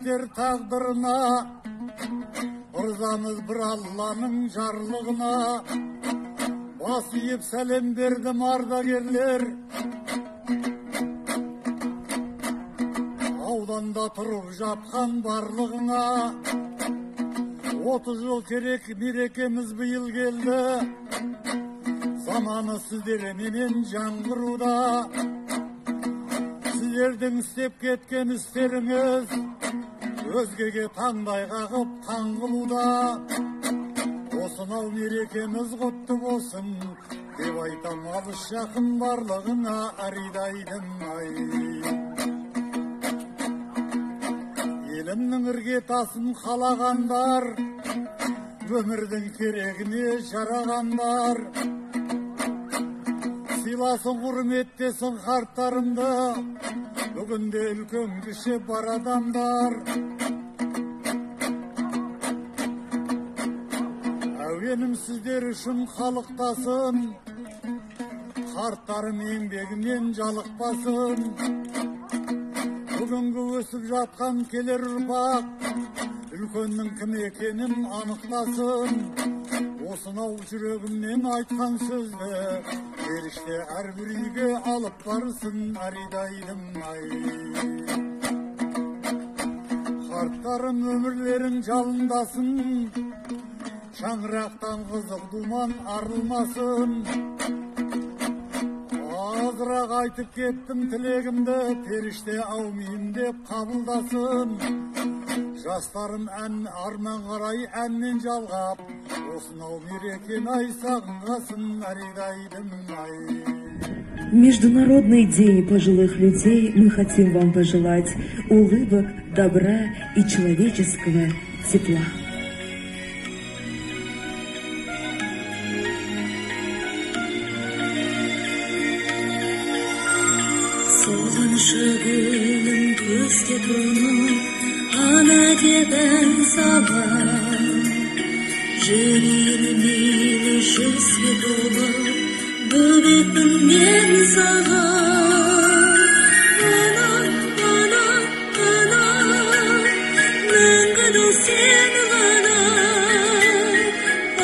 жігіттер тағдырына, ырзамыз бір Алланың жарлығына. Бас иіп сәлем бердім ардагерлер, ауданда тұрып жатқан барлығына. 30 жыл керек мерекеміз биыл келді, заманы сіздерменен жаңғыруда. Сіздердің істеп кеткен істеріңіз өзгеге таңдай қағып таңғылуда. Осынау мерекеміз құтты болсын деп айтам алыс жақын барлығына аридайдым ай. Елімнің іргетасын қалағандар, өмірдің керегіне жарағандар. Сыйласын құрметтесін қарттарымды, бүгінде үлкен кіші бар адамдар. Әуенім сіздер үшін халықтасын, қарттарым еңбегінен жалықпасын. Бүгінгі өсіп жатқан келер ұрпақ, үлкеннің кім екенін анықтасын. Осынау жүрегімнен айтқан сөзді періште әрбір үйге алып барсын аридайдым ай. Қарттарым өмірлерің жалындасын, шаңырақтан қызық думан арылмасын. Азырақ айтып кеттім тілегімді, періште аумин деп қабылдасын. Жастарым ән арман қарай әннен жалғап, осынау мерекен ай сағынғасын аридайдым ай. Международный день пожилых людей мы хотим вам пожелать улыбок, добра и человеческого тепла. Солғыншы гүлің көзге тұрынып, ана деп ән салған. Жүрегім мейлі жүзге толы, бөбекпін мен саған. Ана, ана, ана, мәңгіде сен ғана.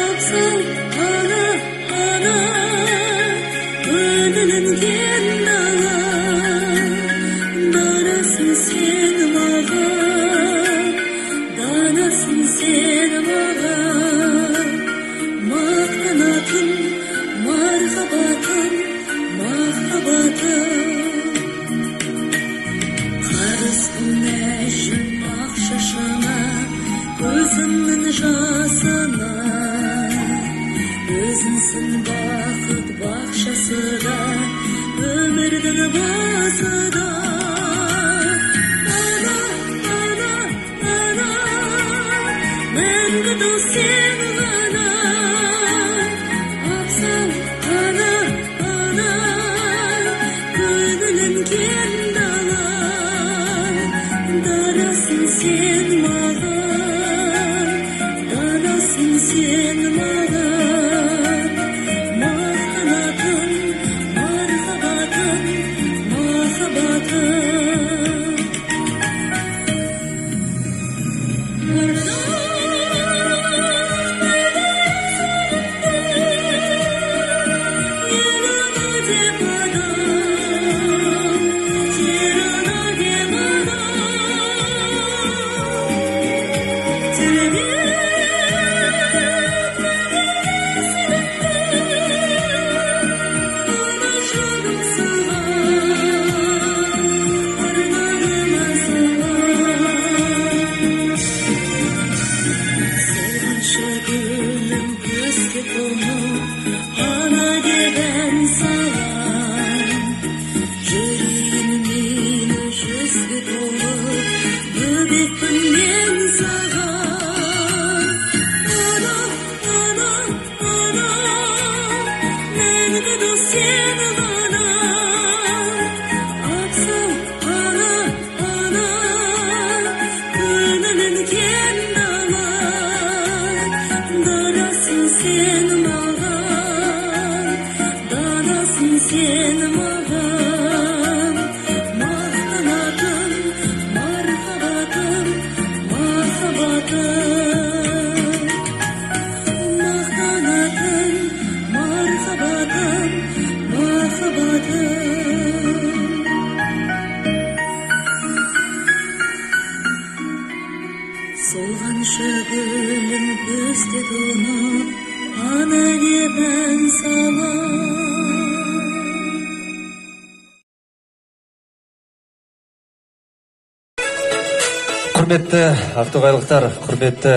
Абзал, ана, ана, көңілімген дала. Данасың сен маған, данасың сен маған. Мақтанатын мархабатым, махаббатым. Қарыз күнәшін ақ шашына, көзімнің жасына. Өзіңсің бақыт бақшасы да, өмірдің басы да. Ана, ана, ана, мәңгі дос сен ғана. Абзал, ана, ана, көңілімген дала. Дарасың сен маған, данасың сен маған. Мақтанатын мархабатым, махаббатым. gülüm küste donap, anaga ben salam. Құрметті ақтоғайлықтар, құрметті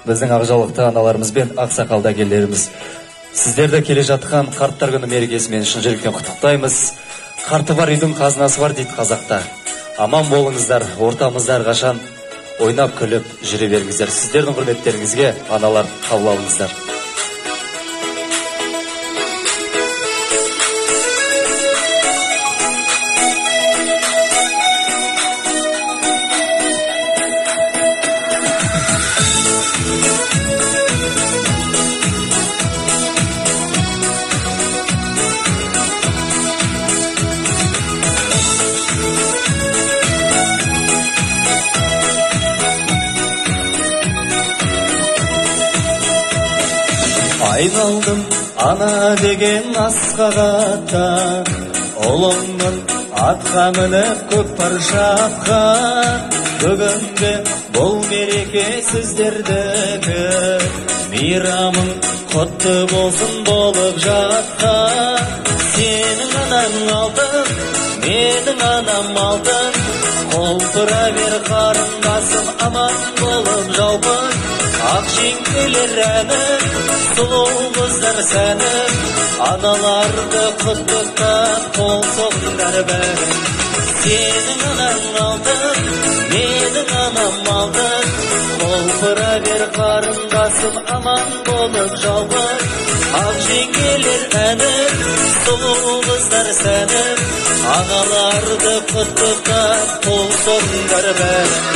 біздің ақжалықты аналарымыз бен ақсақалды әкелеріміз, сіздерді келе жатқан қарттар күні мерекесімен шын жүректен құттықтаймыз. Қарты бар үйдің қазынасы бар дейді қазақта. Аман болыңыздар, ортамыздар қашан ойнап күліп жүре беріңіздер. Сіздердің құрметтеріңізге аналар қабыл алыңыздар. Айналдым ана деген асқақ атқа, ұлыңмын атқа мініп көкпар шапқан. Бүгінгі бұл мереке сіздердікі, мейрамың құтты болсын болып жатқан. Сенің анаң алтын, менің анам алтын, қолтыра бер қарындасым, аман болып жалпын. Ақ жеңгелер әнім, сұлу қыздар сәнім, аналарды құттықтап қол соғыңдар бәрін. Сенің анаң алтын, менің анам алтын, қолтыра бер қарындасым, аман болып жалпын. Ақ жеңгелер әнім, сұлу қыздар сәнім, аналарды құттықтап қол соғыңдар бәрін.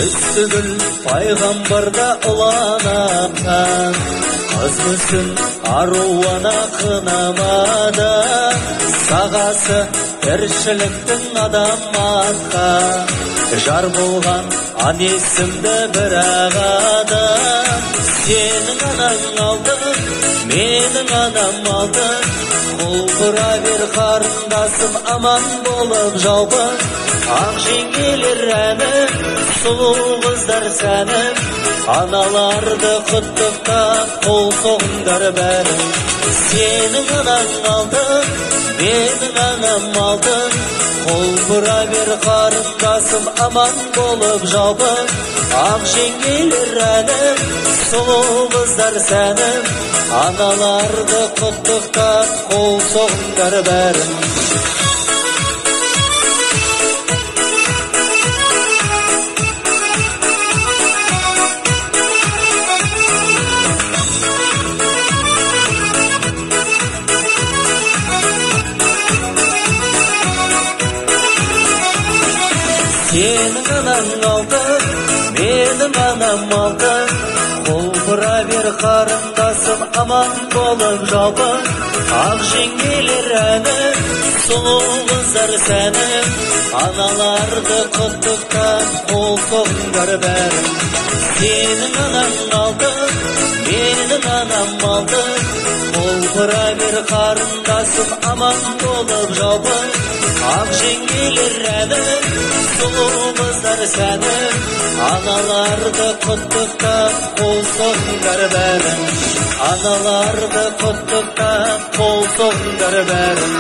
Үстігіл пайғамбарда ұланатқан, қыз мүсін аруана қынамада, сағасы тіршіліктің адам атқа, жар болған ан есімді бір ағада. Сенің анаң алтын, менің анам алтын, қолтыра бер қарындасым, аман болып жалпын. Ақ жеңгелер әнім, сұлу қыздар сәнім, аналарды құттықтап қол соғыңдар бәрін. Сенің анаң алтын, менің анам алтын, қолтыра бер қарындасым, аман болып жалпын. Ақ жеңгелер әнім, сұлу қыздар сәнім, аналарды құттықтап қол соғыңдар бәрін. Сенің анаң алтын, менің анам алтын, қолтыра бер қарындасым, аман болып жалпын. Ақ жеңгелер әнім, сұлу қыздар сәнім, аналарды құттықтап қол соғыңдар бәрін. Сенің анаң алтын, менің анам алтын, қолтыра бер қарындасым, аман болып жалпын. Ақ жеңгелер әнім, сұлу қыздар сәнім, аналарды құттықтап қол соғыңдар бәрін. Аналарды құттықтап қол соғыңдар бәрін.